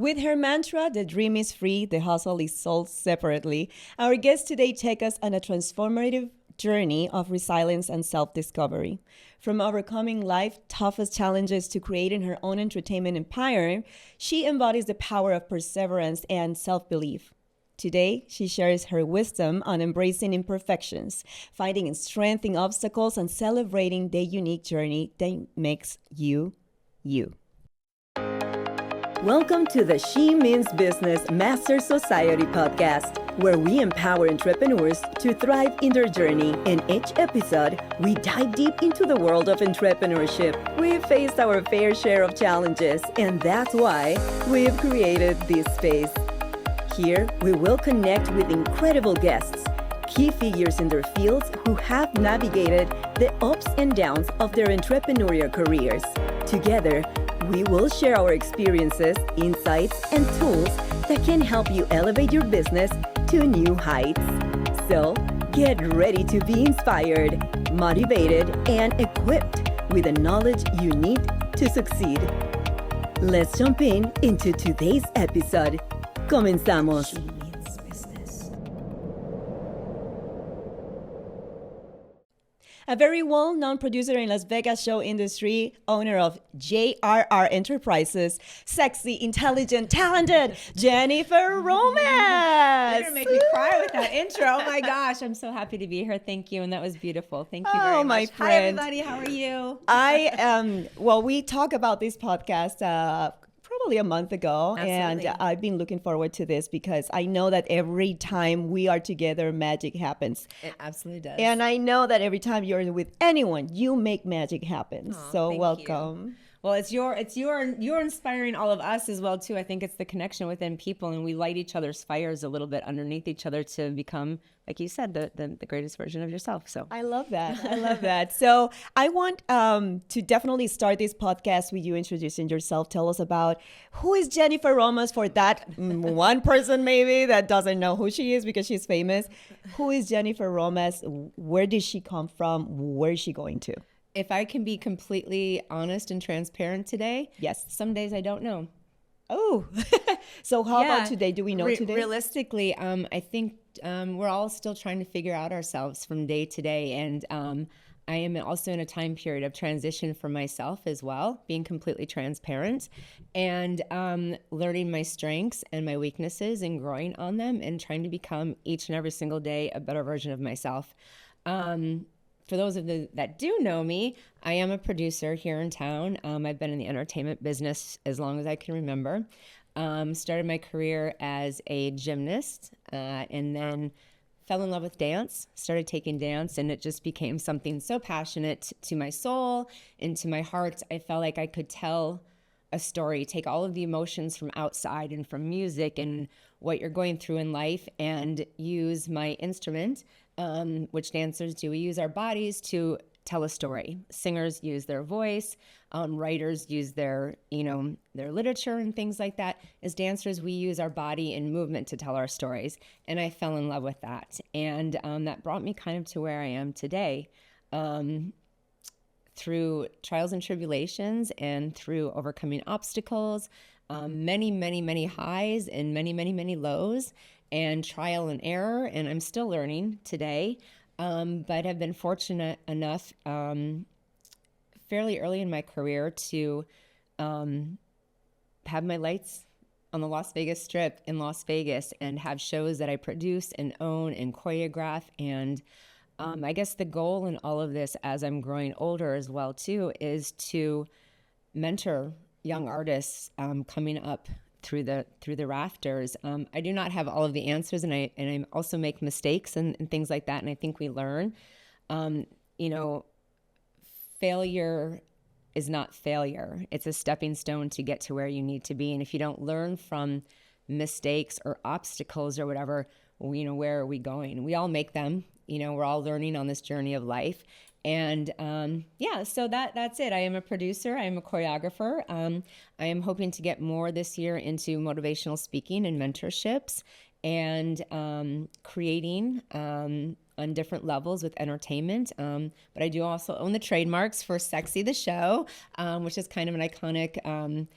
With her mantra, the dream is free, the hustle is sold separately, our guests today take us on a transformative journey of resilience and self-discovery. From overcoming life's toughest challenges to creating her own entertainment empire, she embodies the power of perseverance and self-belief. Today, she shares her wisdom on embracing imperfections, finding strength in obstacles, and celebrating the unique journey that makes you, you. Welcome to the She Means Business Master Society podcast, where we empower entrepreneurs to thrive in their journey. In each episode, we dive deep into the world of entrepreneurship. We've faced our fair share of challenges, and that's why we've created this space. Here, we will connect with incredible guests, key figures in their fields who have navigated the ups and downs of their entrepreneurial careers. Together, we will share our experiences, insights, and tools that can help you elevate your business to new heights. So, get ready to be inspired, motivated, and equipped with the knowledge you need to succeed. Let's jump into today's episode. Comenzamos. A very well-known producer in Las Vegas show industry, owner of JRR Enterprises, sexy, intelligent, talented, Jennifer Romas. You're going to make me cry with that intro. Oh my gosh, I'm so happy to be here. Thank you. And that was beautiful. Thank you very much. My friend. Hi, everybody. How are you? I am, we talked about this podcast probably a month ago. Absolutely. And I've been looking forward to this because I know that every time we are together, magic happens. It absolutely does. And I know that every time you're with anyone, you make magic happen. So welcome. You. Well, you're inspiring all of us as well too. I think it's the connection within people, and we light each other's fires a little bit underneath each other to become, like you said, the greatest version of yourself. So I love that. I love that. So I want to definitely start this podcast with you introducing yourself. Tell us about who is Jennifer Romas, for that one person maybe that doesn't know who she is because she's famous. Who is Jennifer Romas? Where did she come from? Where is she going to? If I can be completely honest and transparent today, yes. Some days I don't know. Oh, so how about today? Do we know today? Realistically, I think we're all still trying to figure out ourselves from day to day. And I am also in a time period of transition for myself as well, being completely transparent and learning my strengths and my weaknesses and growing on them and trying to become each and every single day a better version of myself. For those of you that do know me, I am a producer here in town. I've been in the entertainment business as long as I can remember. Started my career as a gymnast and then fell in love with dance, started taking dance, and it just became something so passionate to my soul and to my heart. I felt like I could tell a story, take all of the emotions from outside and from music and what you're going through in life and use my instrument, which dancers do. We use our bodies to tell a story. Singers use their voice, writers use their literature and things like that. As dancers, we use our body and movement to tell our stories. And I fell in love with that. And that brought me kind of to where I am today. Through trials and tribulations and through overcoming obstacles, many, many, many highs and many, many, many lows and trial and error. And I'm still learning today, but have been fortunate enough fairly early in my career to have my lights on the Las Vegas Strip in Las Vegas and have shows that I produce and own and choreograph. And I guess the goal in all of this, as I'm growing older as well too, is to mentor young artists coming up through the rafters. I do not have all of the answers, and I also make mistakes and things like that. And I think we learn. Failure is not failure. It's a stepping stone to get to where you need to be. And if you don't learn from mistakes or obstacles or whatever, where are we going? We all make them. We're all learning on this journey of life. And so that's it. I am a producer. I am a choreographer. I am hoping to get more this year into motivational speaking and mentorships and creating on different levels with entertainment. But I do also own the trademarks for Sexy the Show, which is kind of an iconic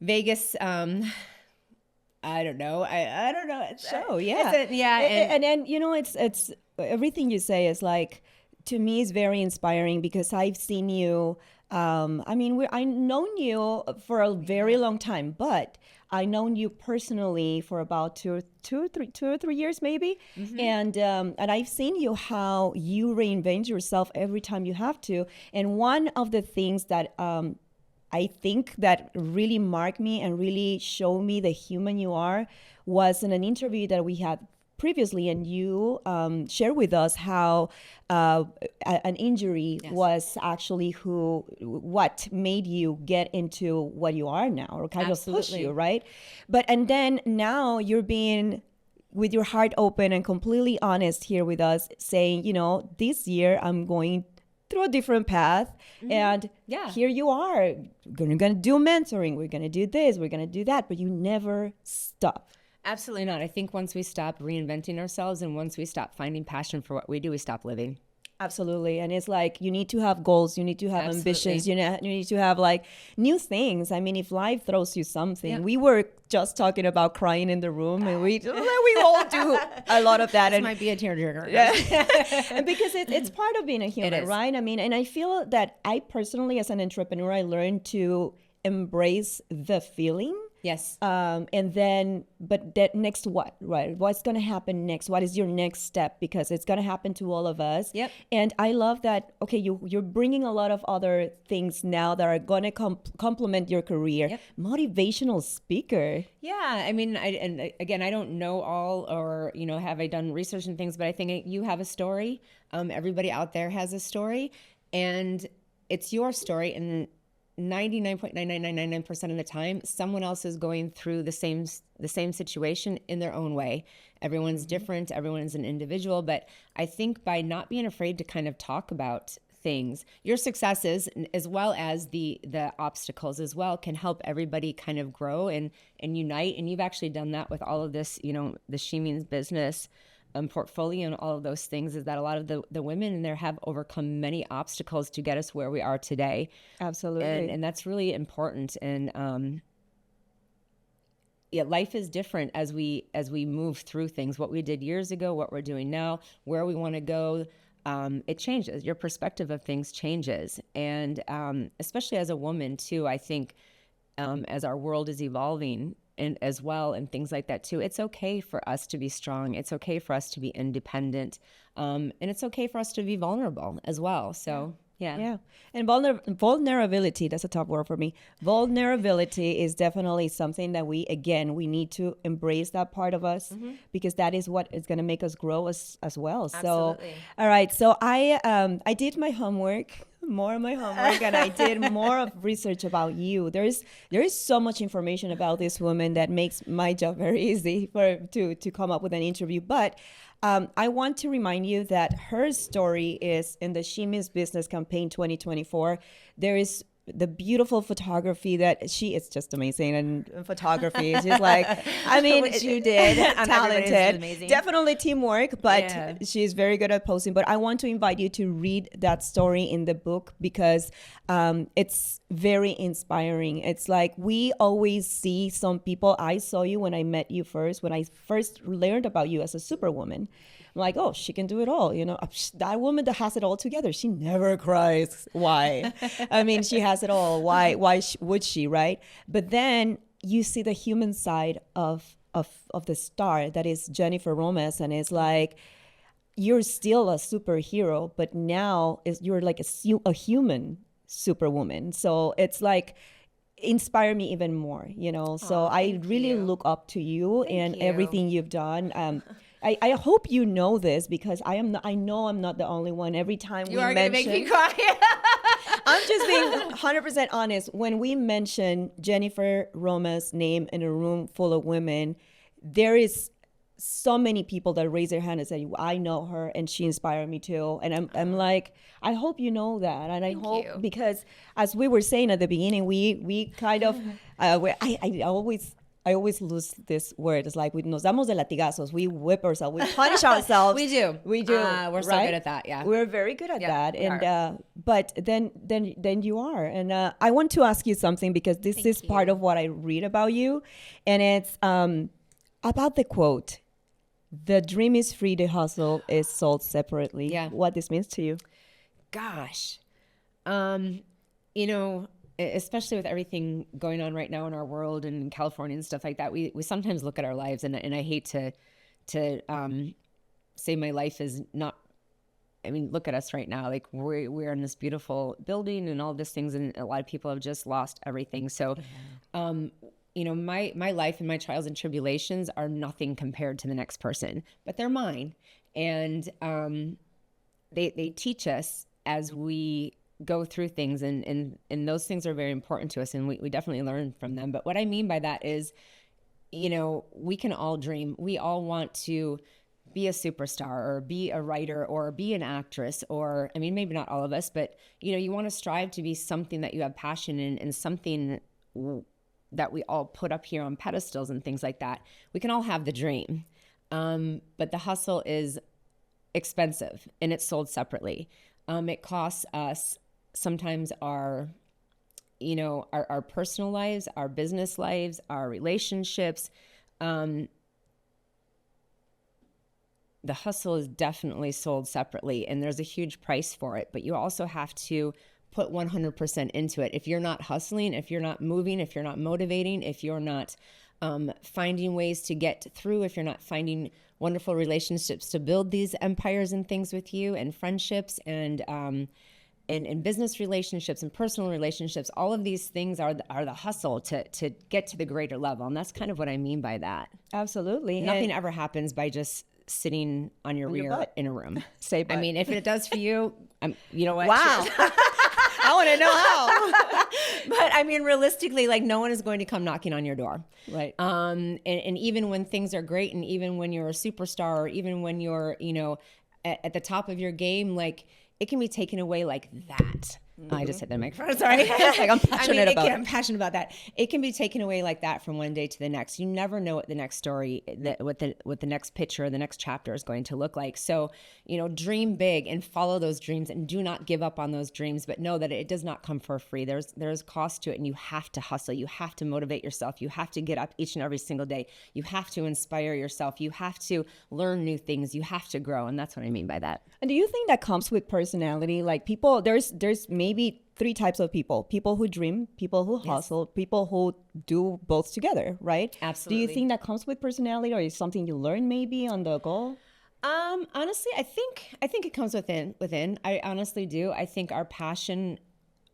Vegas I don't know. I don't know. Show, yeah. Yeah. And then, it's everything you say is like, to me, is very inspiring because I've seen you. I mean, I've known you for a very long time, but I known you personally for about 2 or 3 years, maybe. And I've seen you how you reinvent yourself every time you have to. And one of the things that I think that really marked me and really showed me the human you are was in an interview that we had previously, and you shared with us how an injury was actually what made you get into what you are now, or kind of push you, right? And then now you're being with your heart open and completely honest here with us, saying, this year I'm going through a different path, and here you are. We're gonna do mentoring, we're gonna do this, we're gonna do that, but you never stop. Absolutely not. I think once we stop reinventing ourselves and once we stop finding passion for what we do, we stop living. Absolutely. And it's like, you need to have goals, you need to have ambitions, you need to have like new things. I mean, if life throws you something, we were just talking about crying in the room, and we all do a lot of that. This and might be a tearjerker. And because it's part of being a human, right? I mean, and I feel that I personally, as an entrepreneur, I learned to embrace the feeling. Yes. And then, but that next what, right? What's going to happen next? What is your next step? Because it's going to happen to all of us. Yep. And I love that, okay, you're bringing a lot of other things now that are going to complement your career. Yep. Motivational speaker. Yeah. I mean, and again, I don't know all, or, have I done research and things, but I think you have a story. Everybody out there has a story, and it's your story. And 99.99999% of the time, someone else is going through the same situation in their own way. Everyone's different. Everyone's an individual. But I think by not being afraid to kind of talk about things, your successes as well as the obstacles as well, can help everybody kind of grow and unite. And you've actually done that with all of this, the She Means Business portfolio and all of those things, is that a lot of the women in there have overcome many obstacles to get us where we are today. Absolutely. And that's really important. And life is different as we move through things. What we did years ago, what we're doing now, where we want to go, it changes. Your perspective of things changes. And especially as a woman too, I think as our world is evolving, and as well, and things like that too, it's okay for us to be strong. It's okay for us to be independent. And it's okay for us to be vulnerable as well. So, yeah. And vulnerability, that's a top word for me. Vulnerability is definitely something that we need to embrace that part of us, because that is what is going to make us grow as well. Absolutely. So, all right. So I did my homework. More of my homework, and I did more of research about you. There is so much information about this woman that makes my job very easy to come up with an interview. But I want to remind you that her story is in the She Means Business campaign 2024. There is the beautiful photography that it's just amazing. And photography is just like, I mean, what you did, talented, definitely teamwork, but she's very good at posting. But I want to invite you to read that story in the book, because it's very inspiring. It's like, we always see some people. I saw you when I met you first, when I first learned about you as a superwoman. I'm like, oh, she can do it all. That woman that has it all together, she never cries. Why? I mean, she has it all. Why would she, right? But then you see the human side of the star that is Jennifer Romas, and it's like, you're still a superhero, but now you're like a human superwoman. So it's like, inspire me even more, So I really look up to you and everything you've done. I hope you know this, because I know I'm not the only one. Every time you are going to make me cry. I'm just being 100% honest. When we mention Jennifer Roma's name in a room full of women, there is so many people that raise their hand and say, I know her and she inspired me too. And I'm like, I hope you know that. And I hope, because as we were saying at the beginning, we kind of, I always I always lose this word. It's like we nos damos de latigazos. We whip ourselves. We punish ourselves. We do. We do. We're so good at that. Yeah. We're very good at that. we And are. but then you are. And I want to ask you something because this is part of what I read about you, and it's about the quote. The dream is free, the hustle is sold separately. Yeah. What this means to you? Gosh. Especially with everything going on right now in our world and in California and stuff like that, we sometimes look at our lives, and I hate to say my life is not. I mean, look at us right now. Like we're in this beautiful building and all these things, and a lot of people have just lost everything. So, my life and my trials and tribulations are nothing compared to the next person, but they're mine, and they teach us as we go through things, and those things are very important to us, and we definitely learn from them. But what I mean by that is, we can all dream. We all want to be a superstar or be a writer or be an actress, or, I mean, maybe not all of us, but, you want to strive to be something that you have passion in, and something that we all put up here on pedestals and things like that. We can all have the dream. But the hustle is expensive, and it's sold separately. It costs us sometimes our personal lives, our business lives, our relationships. The hustle is definitely sold separately, and there's a huge price for it, but you also have to put 100% into it. If you're not hustling, if you're not moving, if you're not motivating, if you're not finding ways to get through, if you're not finding wonderful relationships to build these empires and things with you, and friendships, and business relationships and personal relationships, all of these things are the hustle to get to the greater level. And that's kind of what I mean by that. Absolutely. Nothing ever happens by just sitting on your rear in a room. Say butt. I mean, if it does for you, you know what? Wow. I want to know how. But I mean, realistically, like, no one is going to come knocking on your door. Right. And even when things are great, and even when you're a superstar, or even when you're, at the top of your game, like, it can be taken away like that. Mm-hmm. I just hit the microphone. Sorry. Like, I'm passionate about it. I'm passionate about that. It can be taken away like that from one day to the next. You never know what the next story, what the next picture, the next chapter is going to look like. So, dream big and follow those dreams, and do not give up on those dreams, but know that it does not come for free. There's cost to it, and you have to hustle. You have to motivate yourself. You have to get up each and every single day. You have to inspire yourself. You have to learn new things. You have to grow. And that's what I mean by that. And do you think that comes with personality? Like, people, there's maybe three types of people: people who dream, people who hustle, people who do both together, right? Absolutely. Do you think that comes with personality, or is something you learn maybe on the go? Honestly, I think it comes within. I honestly do. I think our passion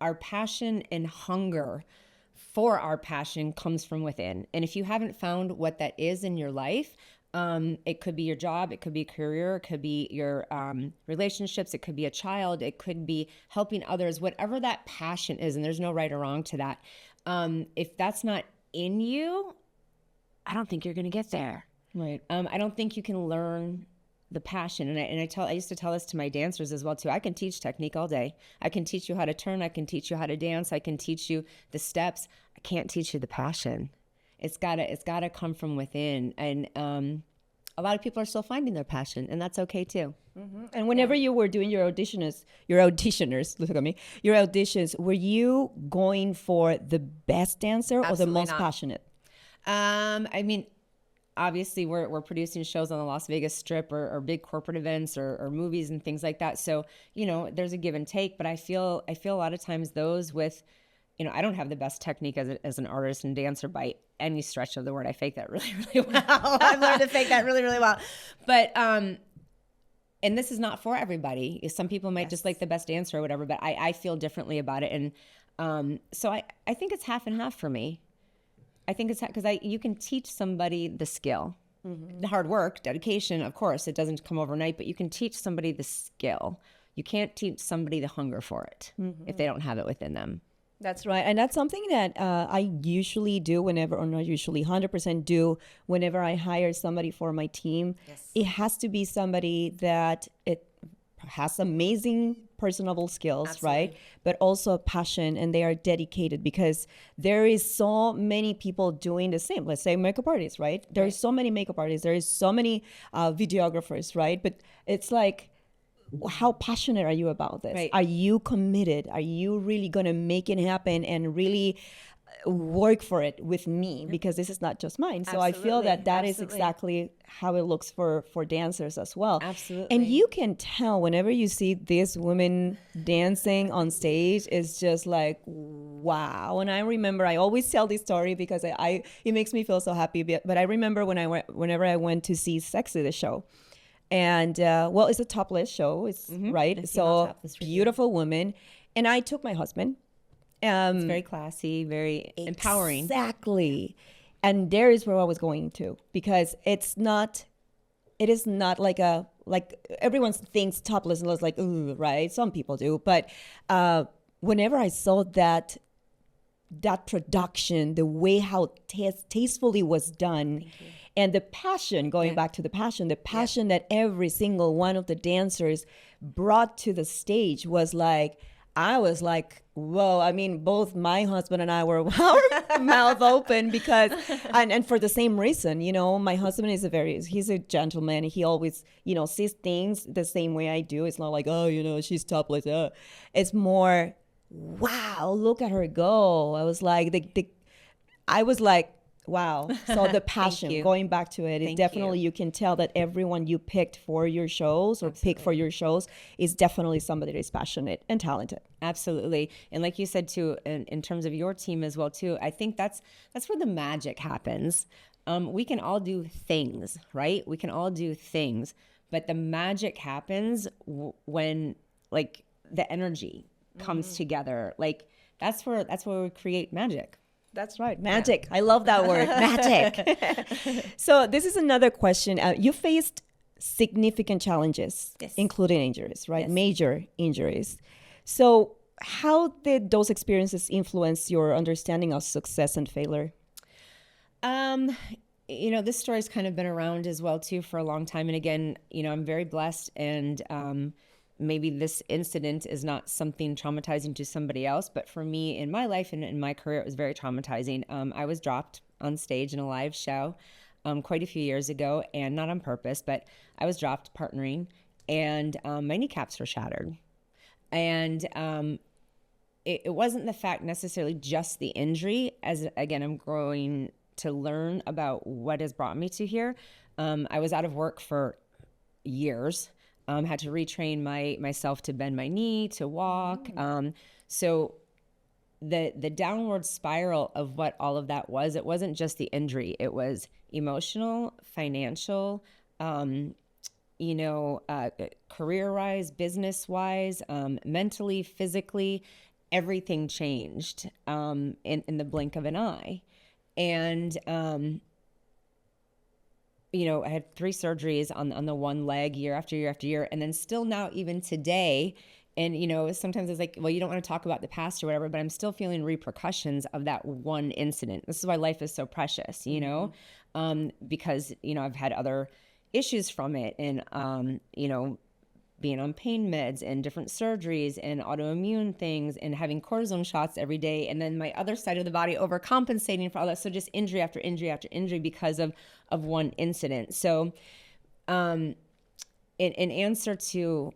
and hunger for our passion comes from within. And if you haven't found what that is in your life, it could be your job, it could be a career, it could be your relationships, it could be a child, it could be helping others, whatever that passion is, and there's no right or wrong to that. If that's not in you, I don't think you're going to get there. Right. I don't think you can learn the passion. And I used to tell this to my dancers as well too. I can teach technique all day. I can teach you how to turn. I can teach you how to dance. I can teach you the steps. I can't teach you the passion. It's gotta come from within. And a lot of people are still finding their passion, and that's okay too. Mm-hmm. And whenever you were doing your auditions, look at me, your auditions, were you going for the best dancer or the most passionate? I mean, obviously we're producing shows on the Las Vegas Strip, or big corporate events, or movies and things like that. So, there's a give and take, but I feel a lot of times those with, I don't have the best technique as an artist and dancer by any stretch of the word. I fake that really, really well. I've learned to fake that really, really well. But, and this is not for everybody. Some people might just like the best dancer or whatever, but I feel differently about it. And so I think it's half and half for me. I think it's because you can teach somebody the skill. Mm-hmm. The hard work, dedication, of course, it doesn't come overnight, but you can teach somebody the skill. You can't teach somebody the hunger for it if they don't have it within them. That's right. And that's something that I usually do whenever, or not usually, 100% do whenever I hire somebody for my team. Yes. It has to be somebody that it has amazing personable skills, Absolutely. right? But also a passion, and they are dedicated because there is so many people doing the same. Let's say makeup artists, right? There's so many makeup artists. There is so many videographers, right? But it's like, how passionate are you about this? Right. Are you committed? Are you really going to make it happen and really work for it with me? Because this is not just mine. So I feel that is exactly how it looks for dancers as well. Absolutely. And you can tell whenever you see these women dancing on stage, it's just like, wow. And I remember, I always tell this story because it makes me feel so happy. But I remember whenever I went to see Sexy, the show. And well, it's a topless show, it's right. So beautiful woman, and I took my husband. It's very classy, very empowering. Exactly, and there is where I was going to, because it is not like everyone thinks topless and looks like, ooh, right? Some people do, but whenever I saw that production, the way how tastefully was done. And the passion, going back to the passion that every single one of the dancers brought to the stage was like, I was like, whoa. I mean, both my husband and I were our mouth open because, and for the same reason, my husband he's a gentleman. He always, sees things the same way I do. It's not like, oh, she's topless. It's more, wow, look at her go. I was like, wow. So the passion, going back to it, is definitely, you can tell that everyone you picked for your shows or pick for your shows is definitely somebody that is passionate and talented. Absolutely. And like you said too, in terms of your team as well too, I think that's where the magic happens. We can all do things, right? We can all do things, but the magic happens when like the energy comes together. Like that's where we create magic. That's right. Magic. Yeah. I love that word. Magic. So this is another question. You faced significant challenges, including injuries, right? Yes. Major injuries. So how did those experiences influence your understanding of success and failure? This story's kind of been around as well too for a long time. And again, I'm very blessed, and maybe this incident is not something traumatizing to somebody else, but for me in my life and in my career, it was very traumatizing. I was dropped on stage in a live show quite a few years ago, and not on purpose, but I was dropped partnering, and my kneecaps were shattered. And it wasn't the fact necessarily just the injury, as again, I'm growing to learn about what has brought me to here. I was out of work for years. Had to retrain myself to bend my knee, to walk. So the downward spiral of what all of that was, it wasn't just the injury. It was emotional, financial, career-wise, business-wise, mentally, physically, everything changed in the blink of an eye. And I had 3 surgeries on the one leg year after year after year. And then still now, even today, and, sometimes it's like, well, you don't want to talk about the past or whatever, but I'm still feeling repercussions of that one incident. This is why life is so precious, because, I've had other issues from it, and, being on pain meds and different surgeries and autoimmune things and having cortisone shots every day. And then my other side of the body overcompensating for all that. So just injury after injury after injury because of one incident. So in answer to,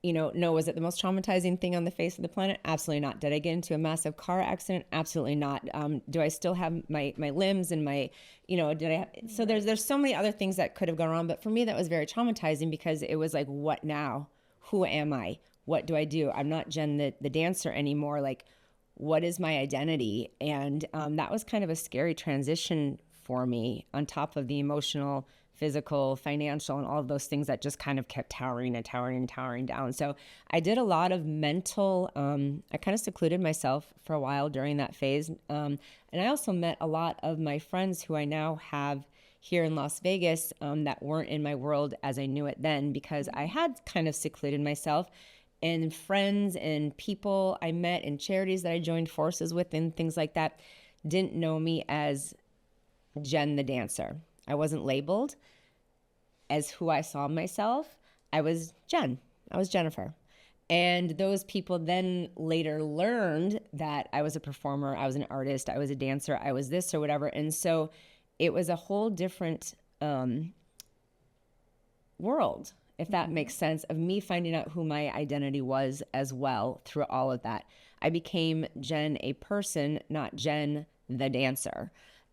no, was it the most traumatizing thing on the face of the planet? Absolutely not. Did I get into a massive car accident? Absolutely not. Do I still have my limbs and my, so there's so many other things that could have gone wrong. But for me, that was very traumatizing because it was like, what now? Who am I? What do I do? I'm not Jen, the dancer anymore. Like, what is my identity? And that was kind of a scary transition for me, on top of the emotional, physical, financial, and all of those things that just kind of kept towering down. So I did a lot of mental, I kind of secluded myself for a while during that phase. And I also met a lot of my friends who I now have here in Las Vegas that weren't in my world as I knew it then, because I had kind of secluded myself. And friends and people I met in charities that I joined forces with and things like that didn't know me as Jen the dancer. I wasn't labeled as who I saw myself. I was Jen. I was Jennifer. And those people then later learned that I was a performer, I was an artist, I was a dancer, I was this or whatever. And so it was a whole different world, if that makes sense, of me finding out who my identity was as well through all of that. I became Jen, a person, not Jen, the dancer.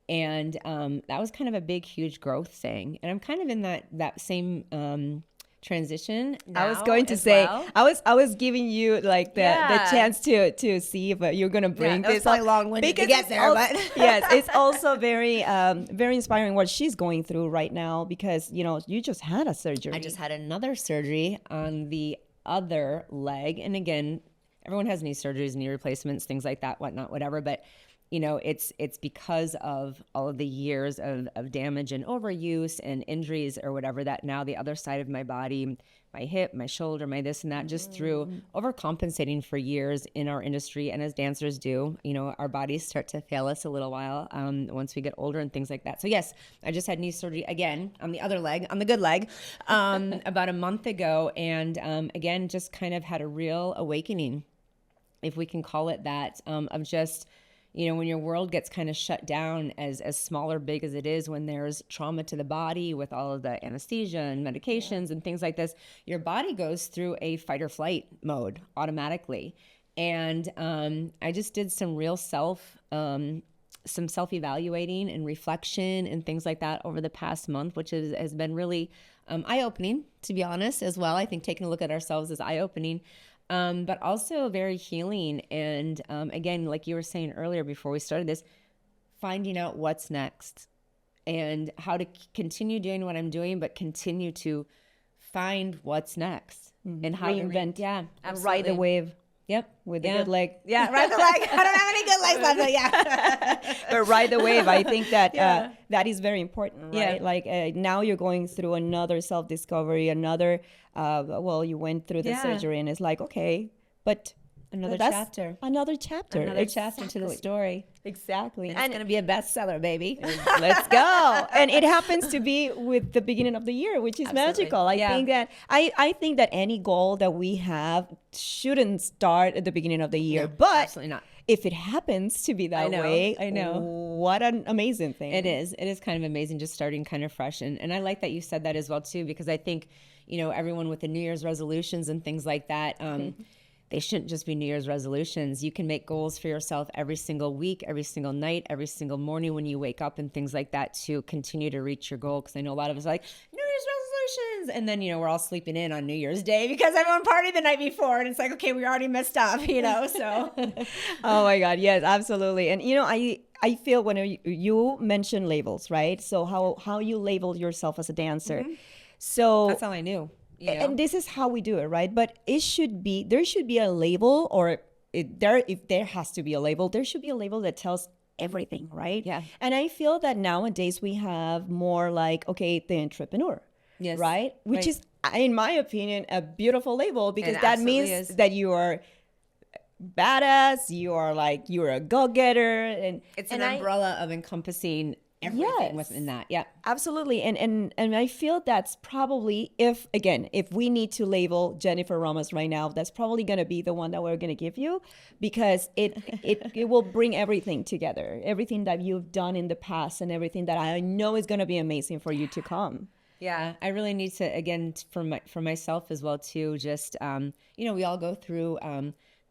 And that was kind of a big, huge growth thing. And I'm kind of in that same transition now. I was going to as say, well. I was giving you like the chance to see if you're gonna bring that was this probably up. long-winded to Because get it's there, but yes, it's also very inspiring what she's going through right now, because you just had a surgery. I just had another surgery on the other leg. And again, everyone has knee surgeries, knee replacements, things like that, whatnot, whatever. But it's because of all of the years of damage and overuse and injuries or whatever, that now the other side of my body, my hip, my shoulder, my this and that, just through overcompensating for years in our industry. And as dancers do, our bodies start to fail us a little while once we get older and things like that. So yes, I just had knee surgery again on the other leg, on the good leg, about a month ago. And again, just kind of had a real awakening, if we can call it that, of just, when your world gets kind of shut down, as small or big as it is, when there's trauma to the body with all of the anesthesia and medications and things like this, your body goes through a fight or flight mode automatically. And I just did some real some self-evaluating and reflection and things like that over the past month, which has been really eye-opening, to be honest, as well. I think taking a look at ourselves is eye-opening. But also very healing. And again, like you were saying earlier before we started this, finding out what's next and how to continue doing what I'm doing, but continue to find what's next and how Reinvent. Yeah, And ride the wave. Yep. With the good leg. Yeah, ride the leg. I don't have any good legs left, but yeah. But ride the wave. I think that that is very important, right? Yeah. Like now you're going through another self-discovery, another, you went through the surgery, and it's like, okay, but Another that's chapter. Another chapter. Another chapter to the story. Exactly. And it's going to be a bestseller, baby. Let's go. And it happens to be with the beginning of the year, which is magical. I think that any goal that we have shouldn't start at the beginning of the year. No, but absolutely not. if it happens to be that way, I know. What an amazing thing. It is. It is kind of amazing, just starting kind of fresh. And I like that you said that as well, too, because I think, everyone with the New Year's resolutions and things like that, they shouldn't just be New Year's resolutions. You can make goals for yourself every single week, every single night, every single morning when you wake up and things like that to continue to reach your goal. Because I know a lot of us are like, New Year's resolutions. And then, we're all sleeping in on New Year's Day because everyone partied the night before. And it's like, okay, we already messed up, so. Oh my God. Yes, absolutely. And, I feel when you mention labels, right? So how you label yourself as a dancer. Mm-hmm. So that's all I knew. And this is how we do it, right? But there should be a label, or if there has to be a label, there should be a label that tells everything, right? Yeah. And I feel that nowadays we have more like, okay, the entrepreneur, yes, right? Which is, in my opinion, a beautiful label, because that means that you are badass, you're a go-getter, and it's an umbrella of encompassing everything within that. Yeah, absolutely. And I feel that's probably, if we need to label Jennifer Romas right now, that's probably going to be the one that we're going to give you, because it will bring everything together, everything that you've done in the past and everything that I know is going to be amazing for you to come. Yeah, I really need to, again, for myself as well too, just we all go through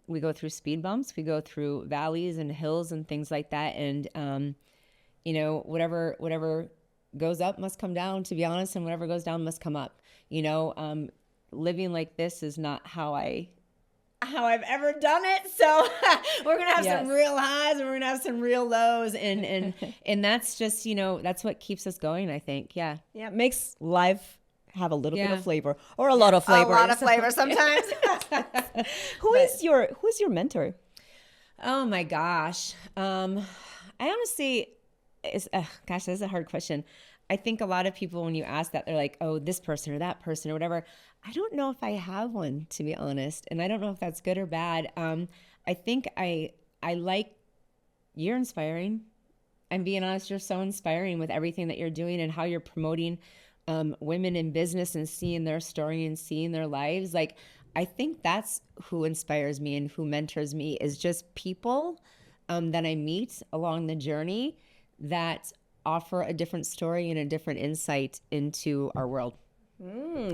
we go through speed bumps, we go through valleys and hills and things like that, and whatever goes up must come down, to be honest, and whatever goes down must come up. Living like this is not how I've ever done it. So we're going to have some real highs and we're going to have some real lows. And that's just, that's what keeps us going, I think. Yeah. Yeah. It makes life have a little bit of flavor, or a lot of flavor. A lot of flavor sometimes. Who's your mentor? Oh my gosh. I honestly, this is a hard question. I think a lot of people, when you ask that, they're like, oh, this person or that person or whatever. I don't know if I have one, to be honest. And I don't know if that's good or bad. I think I like, you're inspiring. I'm being honest, you're so inspiring with everything that you're doing and how you're promoting women in business and seeing their story and seeing their lives. Like, I think that's who inspires me and who mentors me is just people that I meet along the journey that offer a different story and a different insight into our world.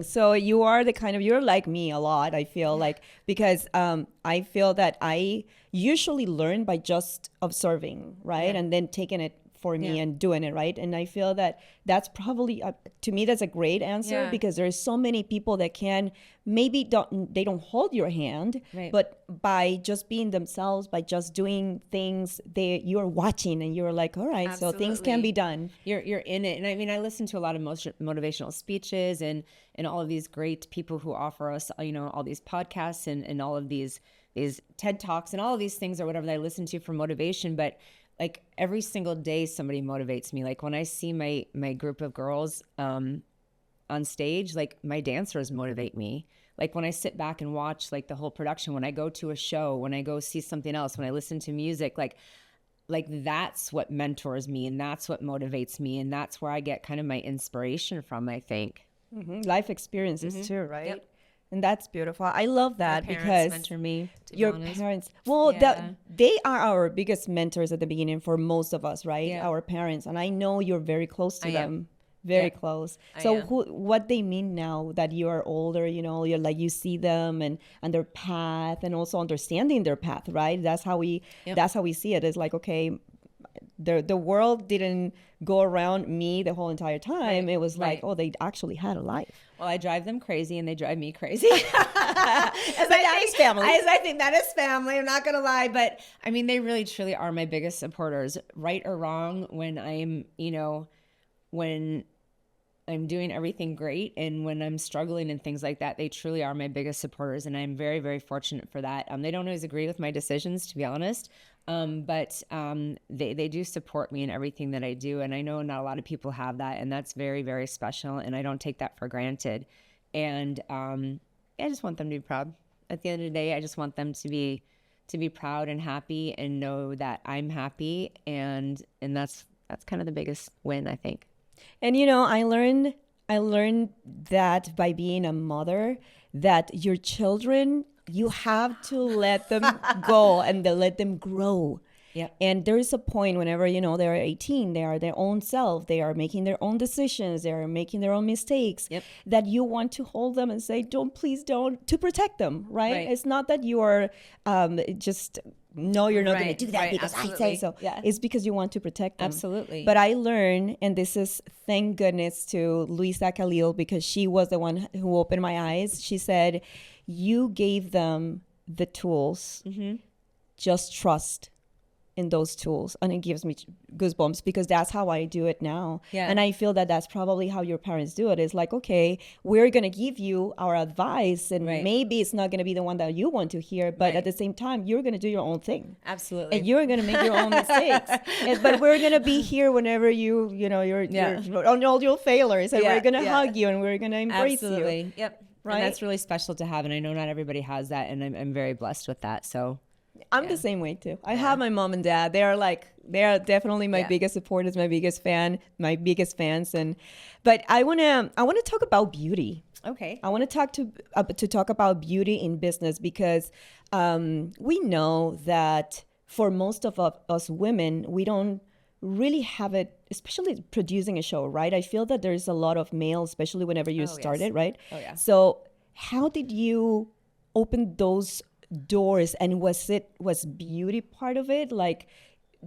So you are the kind of, you're like me a lot, I feel like, because I feel that I usually learn by just observing, right? Yeah. And then taking it for me Yeah. and doing it, right? And I feel that that's probably, to me, that's a great answer Yeah. because there's so many people that can maybe they don't hold your hand, Right. but by just being themselves, by just doing things, you're watching and you're like, all right, so things can be done. You're in it. And I mean, I listen to a lot of motivational speeches and all of these great people who offer us, all these podcasts and all of these TED Talks and all of these things or whatever that I listen to for motivation. But like every single day somebody motivates me. Like when I see my group of girls on stage, like my dancers motivate me. Like when I sit back and watch like the whole production, when I go to a show, when I go see something else, when I listen to music, like that's what mentors me and that's what motivates me. And that's where I get kind of my inspiration from, I think. Life experiences too, right? Yep. And that's beautiful. I love that My parents because mentor me, to be your honest. parents, well, Yeah. they are our biggest mentors at the beginning for most of us, right? Yeah. Our parents. And I know you're very close to I am. them. Very Yeah. close. I So am. what they mean now that you are older, you're like, you see them and their path and also understanding their path, right? That's how we see it. It's like, okay, the world didn't go around me the whole entire time. Right, It was like, right. oh, they actually had a life. Well, I drive them crazy and they drive me crazy. That is family. I think that is family. I'm not going to lie. But I mean, they really, truly are my biggest supporters, right or wrong, when when I'm doing everything great and when I'm struggling and things like that. They truly are my biggest supporters. And I'm very, very fortunate for that. They don't always agree with my decisions, to be honest. But they do support me in everything that I do. And I know not a lot of people have that. And that's very, very special. And I don't take that for granted. And I just want them to be proud. At the end of the day, I just want them to be proud and happy and know that I'm happy. And that's kind of the biggest win, I think. And I learned that by being a mother, that your children, you have to let them go and let them grow. Yep. And there is a point whenever, they're 18, they are their own self, they are making their own decisions, they are making their own mistakes, Yep. that you want to hold them and say, please don't, to protect them, right? It's not that you are just, no, you're not going to do that because absolutely. I say so. Yeah. It's because you want to protect them. Absolutely. But I learned, and this is thank goodness to Luisa Khalil, because she was the one who opened my eyes. She said, you gave them the tools, just trust in those tools. And it gives me goosebumps because that's how I do it now. Yeah. And I feel that that's probably how your parents do it. It's like, okay, we're going to give you our advice and maybe it's not going to be the one that you want to hear, but at the same time, you're going to do your own thing. Absolutely. And you're going to make your own mistakes. But we're going to be here whenever you're on all your failures, and we're going to hug you and we're going to embrace Absolutely. you. Yep. Right? And that's really special to have. And I know not everybody has that. And I'm very blessed with that. So I'm the same way too. I have my mom and dad. They are definitely my biggest supporters, my biggest fans. But I want to talk about beauty. Okay. I want to talk about beauty in business because we know that for most of us women, we don't really have it, especially producing a show, right? I feel that there's a lot of males, especially whenever you started, right? Oh, yeah. So how did you open those doors, and was beauty part of it? Like,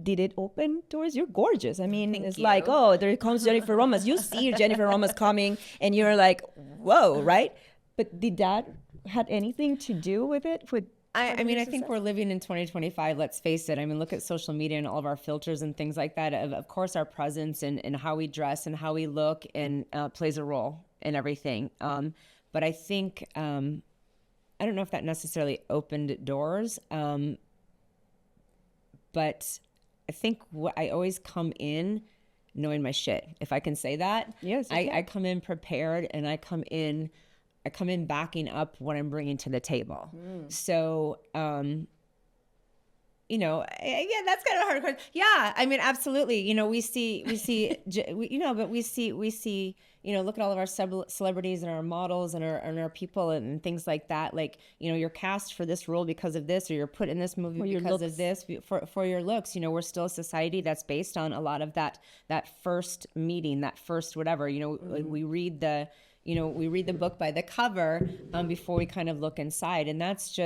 did it open doors? You're gorgeous. I mean, Thank it's you. like, oh, there comes Jennifer Romas. You see Jennifer Romas coming and you're like, whoa, right? But did that had anything to do with it? I mean, I think we're living in 2025, let's face it. I mean, look at social media and all of our filters and things like that. Of course, our presence and how we dress and how we look and plays a role in everything. But I think, I don't know if that necessarily opened doors, but I think I always come in knowing my shit, if I can say that. Yes, you can. I come in prepared, and I come in backing up what I'm bringing to the table. So, yeah, that's kind of a hard question. Yeah, I mean, absolutely. We see, but we see, look at all of our celebrities and our models and our people and things like that. Like, you're cast for this role because of this, or you're put in this movie because of this, for your looks. We're still a society that's based on a lot of that first meeting, that first whatever. We read the book by the cover before we kind of look inside, and that's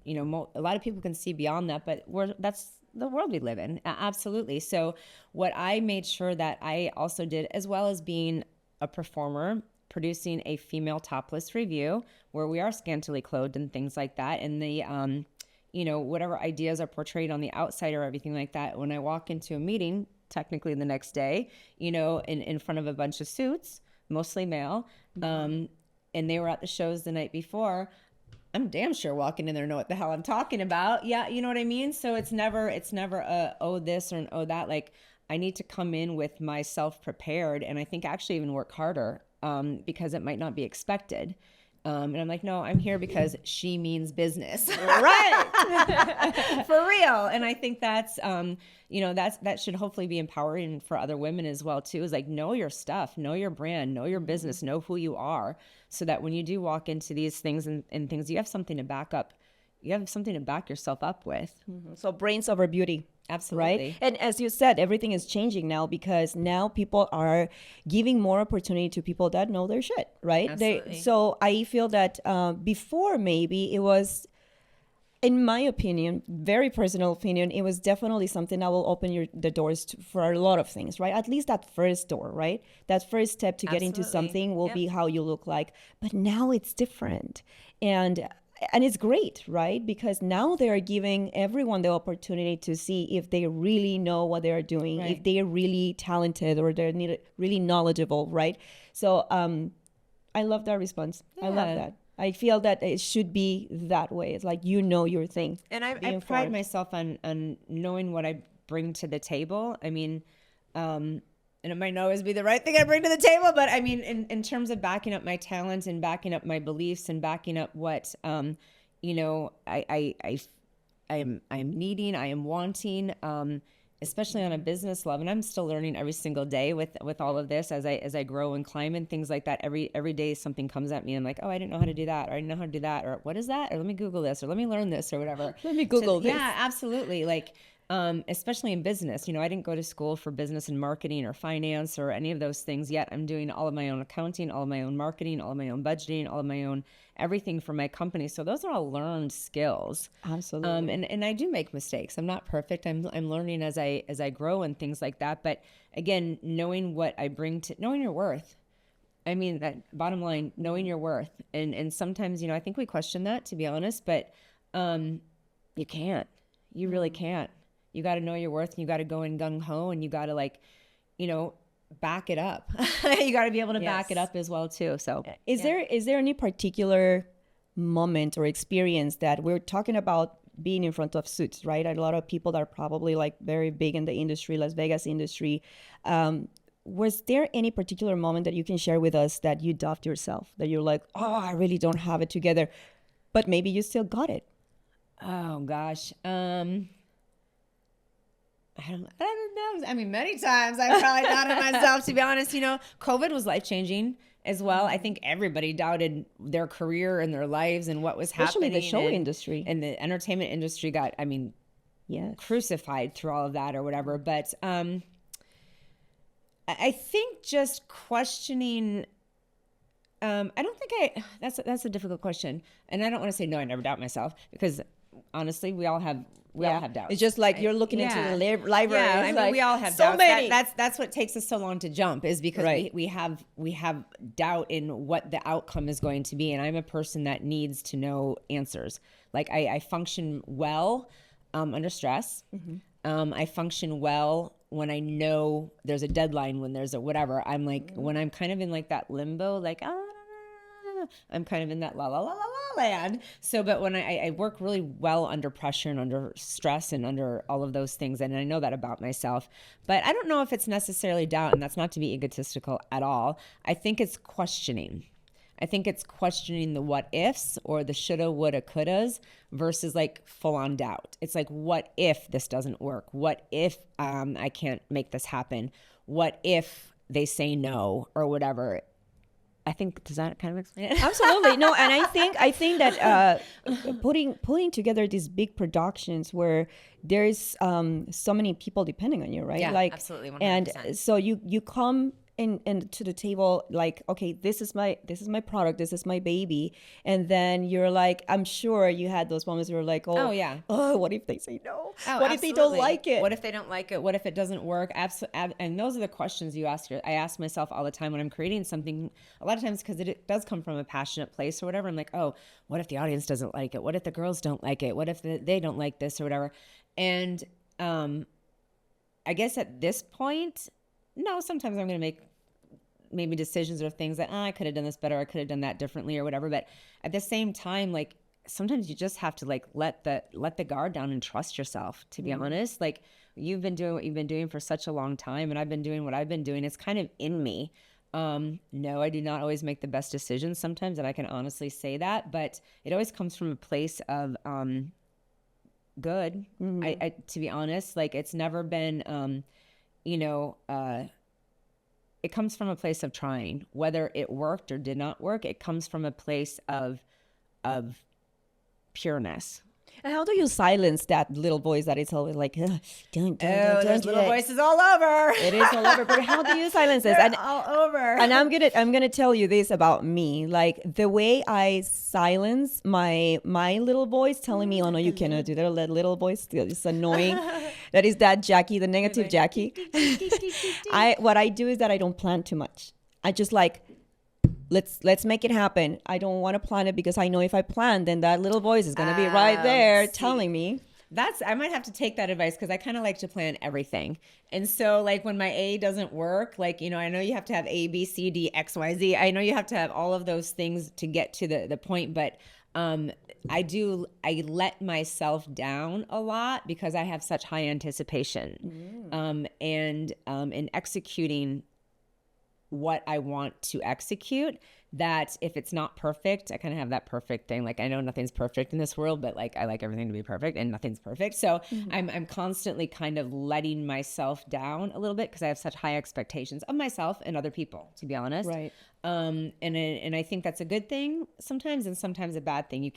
a lot of people can see beyond that, but that's the world we live in. Absolutely. So what I made sure that I also did, as well as being a performer, producing a female topless review where we are scantily clothed and things like that. And the, whatever ideas are portrayed on the outside or everything like that. When I walk into a meeting, technically the next day, in front of a bunch of suits, mostly male, and they were at the shows the night before, I'm damn sure walking in there know what the hell I'm talking about. Yeah, you know what I mean? So it's never a, oh, this or an, oh, that. Like, I need to come in with myself prepared, and I think actually even work harder because it might not be expected. And I'm like, no, I'm here because she means business. Right. For real. And I think that's, that should hopefully be empowering for other women as well, too, is like, know your stuff, know your brand, know your business, know who you are, so that when you do walk into these things and things, you have something to back up. You have something to back yourself up with. Mm-hmm. So brains over beauty. Absolutely. Right? And as you said, everything is changing now because now people are giving more opportunity to people that know their shit, right? Absolutely. So I feel that before maybe it was, in my opinion, very personal opinion, it was definitely something that will open the doors for a lot of things, right? At least that first door, right? That first step to get into something will be how you look like. But now it's different. And it's great, right? Because now they are giving everyone the opportunity to see if they really know what they are doing, if they are really talented or they're really knowledgeable, right? So I love that response. Yeah. I love that. I feel that it should be that way. It's like, your thing. And I pride myself on knowing what I bring to the table. I mean, and it might not always be the right thing I bring to the table, but I mean, in terms of backing up my talents and backing up my beliefs and backing up what, I'm needing, I am wanting, especially on a business level. And I'm still learning every single day with all of this as I grow and climb and things like that. Every day something comes at me. I'm like, oh, I didn't know how to do that, or I didn't know how to do that, or what is that? Or let me Google this, or let me learn this, or whatever. Let me Google this. Yeah, absolutely. Like, especially in business, I didn't go to school for business and marketing or finance or any of those things yet. I'm doing all of my own accounting, all of my own marketing, all of my own budgeting, all of my own everything for my company. So those are all learned skills. Absolutely. And I do make mistakes. I'm not perfect. I'm learning as I grow and things like that. But again, knowing what I bring knowing your worth. I mean, that bottom line, knowing your worth. And sometimes, I think we question that, to be honest, but you can't. You really can't. You got to know your worth, and you got to go in gung-ho, and you got to back it up. You got to be able to back it up as well too. So is there any particular moment or experience that we're talking about being in front of suits, right? A lot of people that are probably like very big in the industry, Las Vegas industry. Was there any particular moment that you can share with us that you doubted yourself, that you're like, oh, I really don't have it together, but maybe you still got it? Oh gosh. I don't know. I mean, many times I've probably doubted myself, to be honest. COVID was life-changing as well. I think everybody doubted their career and their lives and what was happening. Especially the show industry. And the entertainment industry got, crucified through all of that or whatever. But I think just questioning... I don't think that's a difficult question. And I don't want to say, no, I never doubt myself, because honestly, we all have doubts. It's just like you're looking into the library. Yeah, I mean, we all have doubts. Many. That's what takes us so long to jump, is because we have doubt in what the outcome is going to be. And I'm a person that needs to know answers. Like I function well under stress. Mm-hmm. I function well when I know there's a deadline, when there's a whatever. I'm like, when I'm kind of in like that limbo, like, I'm kind of in that la la la la la land. So, but when I work really well under pressure and under stress and under all of those things, and I know that about myself, but I don't know if it's necessarily doubt, and that's not to be egotistical at all. I think it's questioning. I think it's questioning the what ifs or the shoulda, woulda, couldas versus like full on doubt. It's like, what if this doesn't work? What if I can't make this happen? What if they say no or whatever? I think, does that kind of explain it? Absolutely. No, and I think that putting together these big productions where there's so many people depending on you, right? Yeah, like absolutely, 100%. And so you come in to the table like, okay, this is my product, this is my baby, and then you're like, I'm sure you had those moments where you're like, oh yeah, what if they say no? Oh, what absolutely. if they don't like it? What if they don't like it? What if it doesn't work? And those are the questions you ask. I ask myself all the time when I'm creating something. A lot of times, because it does come from a passionate place or whatever. I'm like, oh, what if the audience doesn't like it? What if the girls don't like it? What if they don't like this or whatever? And I guess at this point, no. Sometimes I'm going to make maybe decisions or things that I could have done this better, I could have done that differently or whatever. But at the same time, like sometimes you just have to like let the guard down and trust yourself, to be honest. Like you've been doing what you've been doing for such a long time, and I've been doing what I've been doing. It's kind of in me. No, I do not always make the best decisions sometimes, and I can honestly say that, but it always comes from a place of good. I to be honest, like it's never been it comes from a place of trying. Whether it worked or did not work, it comes from a place of pureness. And how do you silence that little voice that is always like, don't There's do little that. voices all over. It is all over. But how do you silence this? They're all over. And I'm gonna tell you this about me. Like the way I silence my little voice telling me, oh no, you cannot do that. That little voice is annoying. That is that Jackie, the negative Jackie. What I do is that I don't plan too much. I just like, let's make it happen. I don't want to plan it because I know if I plan, then that little voice is gonna be right there telling me. I might have to take that advice because I kind of like to plan everything. And so like when my A doesn't work, like, I know you have to have A, B, C, D, X, Y, Z. I know you have to have all of those things to get to the point, but I let myself down a lot because I have such high anticipation. And in executing what I want to execute, that if it's not perfect, I kind of have that perfect thing. Like I know nothing's perfect in this world, but like I like everything to be perfect and nothing's perfect. So I'm constantly kind of letting myself down a little bit because I have such high expectations of myself and other people, to be honest. Right. And I think that's a good thing sometimes and sometimes a bad thing.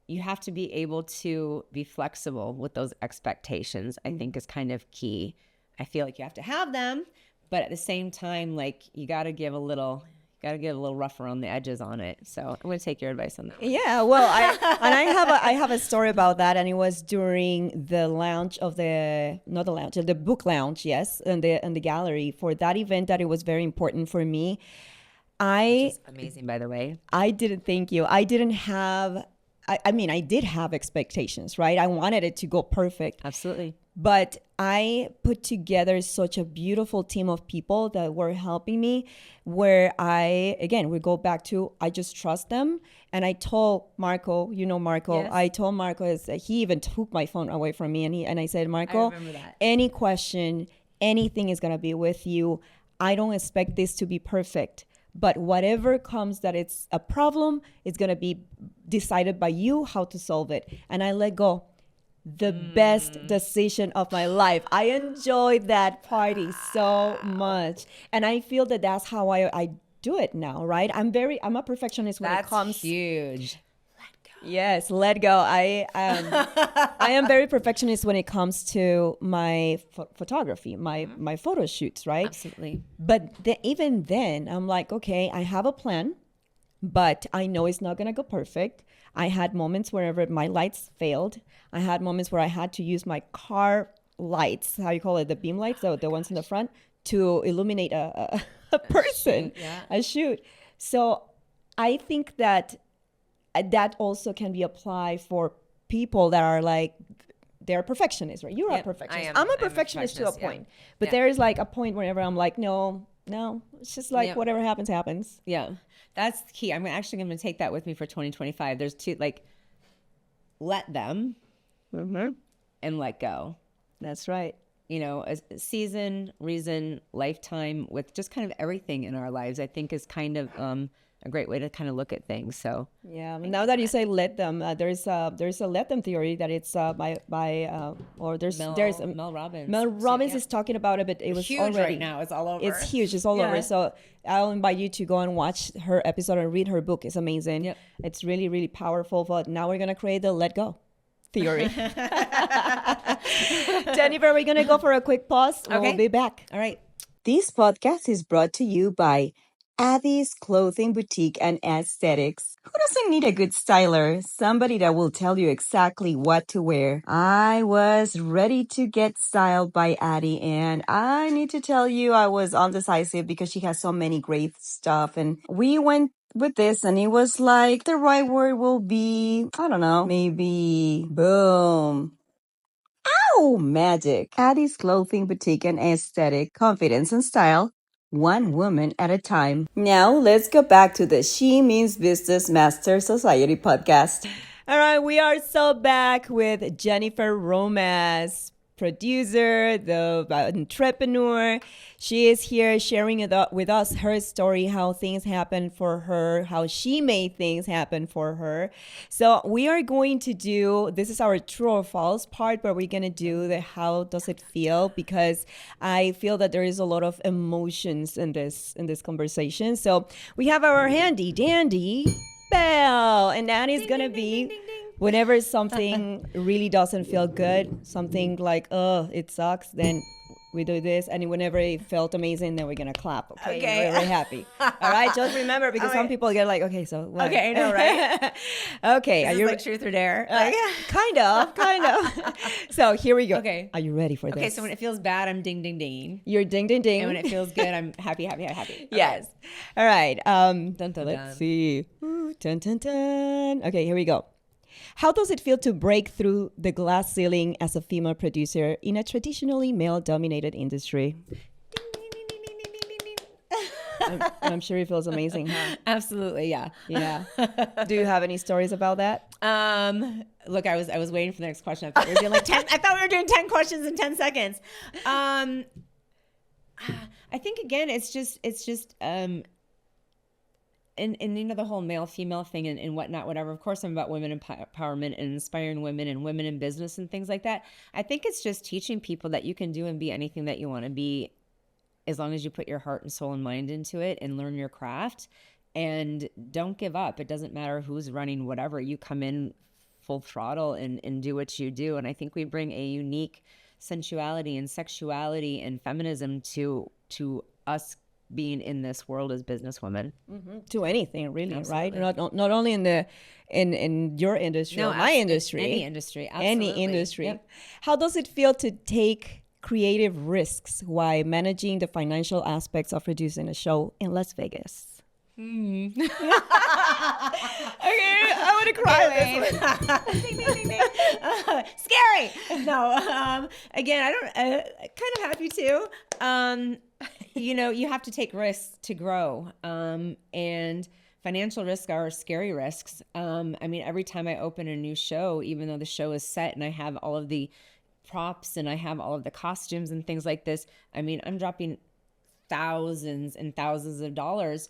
You have to be able to be flexible with those expectations, I think is kind of key. I feel like you have to have them, but at the same time, like you got to give a little rough around the edges on it. So I'm going to take your advice on that. Yeah, well, I have a story about that, and it was during the launch of the book launch, yes, in the gallery for that event that it was very important for me. Which is amazing, by the way. I didn't thank you. I didn't have. I mean, I did have expectations, right? I wanted it to go perfect. Absolutely. But I put together such a beautiful team of people that were helping me where we go back to, I just trust them. And I told Marco, Marco, yes. I told Marco, he even took my phone away from me. And I said, Marco, I remember that. Any question, anything is going to be with you. I don't expect this to be perfect. But whatever comes that it's a problem, it's going to be decided by you how to solve it. And I let go. The best decision of my life. I enjoyed that party so much. And I feel that that's how I do it now, right? I'm a perfectionist when it comes. That's huge. Yes, let go. I am very perfectionist when it comes to my photography, my photo shoots, right? Absolutely. But even then, I'm like, okay, I have a plan, but I know it's not going to go perfect. I had moments wherever my lights failed. I had moments where I had to use my car lights, how you call it, the beam lights, the ones in the front, to illuminate a person, a shoot. So I think that also can be applied for people that are like, they're perfectionists, right? You're a perfectionist. I'm a perfectionist to a point. But there is like a point whenever I'm like, no, it's just like whatever happens, happens. Yeah. That's key. I'm actually going to take that with me for 2025. There's two, like, let them and let go. That's right. A season, reason, lifetime with just kind of everything in our lives, I think is kind of a great way to kind of look at things. So Yeah. Now that you say let them, there's a let them theory that it's or there's Mel Robbins. Mel Robbins is talking about it, but it was huge already right now. It's all over. It's huge. It's all over. So I'll invite you to go and watch her episode and read her book. It's amazing. Yep. It's really, really powerful. But now we're gonna create the let go theory. Jennifer, we're gonna go for a quick pause. Okay. We'll be back. All right. This podcast is brought to you by Addie's Clothing Boutique and Aesthetics. Who doesn't need a good styler? Somebody that will tell you exactly what to wear. I was ready to get styled by Addie, and I need to tell you I was undecisive because she has so many great stuff. And we went with this, and it was like the right word will be, I don't know, maybe boom. Oh, magic. Addie's Clothing Boutique and Aesthetic, confidence and style, one woman at a time. Now, let's go back to the She Means Business Master Society podcast. All right, we are so back with Jennifer Romas, producer, the entrepreneur. She is here sharing with us her story, how things happened for her, how she made things happen for her. So we are going to do, this is our true or false part, but we're going to do the how does it feel, because I feel that there is a lot of emotions in this conversation. So we have our handy dandy bell, and that is going to be whenever something really doesn't feel good, something like, oh, it sucks, then we do this. And whenever it felt amazing, then we're going to clap. Okay. We're happy. All right. Just remember, because some people get like, okay, so what? Okay, I know, right? Okay. Are you like truth or dare? Kind of. So here we go. Okay. Are you ready for this? Okay, so when it feels bad, I'm ding, ding, ding. You're ding, ding, ding. And when it feels good, I'm happy, happy, happy. Okay. Yes. All right. Dun, dun, Let's dun. see. Ooh, dun, dun, dun. Okay, here we go. How does it feel to break through the glass ceiling as a female producer in a traditionally male-dominated industry? I'm sure it feels amazing, huh? Absolutely, yeah. Yeah. Do you have any stories about that? Look, I was waiting for the next question. I thought we were doing like 10. I thought we were doing 10 questions in 10 seconds. I think again, it's just and you know, the whole male female thing and whatnot, whatever. Of course, I'm about women empowerment and inspiring women and women in business and things like that. I think it's just teaching people that you can do and be anything that you want to be, as long as you put your heart and soul and mind into it and learn your craft and don't give up. It doesn't matter who's running whatever. You come in full throttle and do what you do. And I think we bring a unique sensuality and sexuality and feminism to us being in this world as businesswomen. To anything, really, Absolutely. right? Not only in your industry, or my industry, any industry, absolutely. any industry. Yep. How does it feel to take creative risks while managing the financial aspects of producing a show in Las Vegas? Okay, I want to cry. Ding, ding, ding, ding. Scary. No. Again, I don't. Kind of happy too. You know, you have to take risks to grow, and financial risks are scary risks. I mean, every time I open a new show, even though the show is set and I have all of the props and I have all of the costumes and things like this, I mean, I'm dropping thousands and thousands of dollars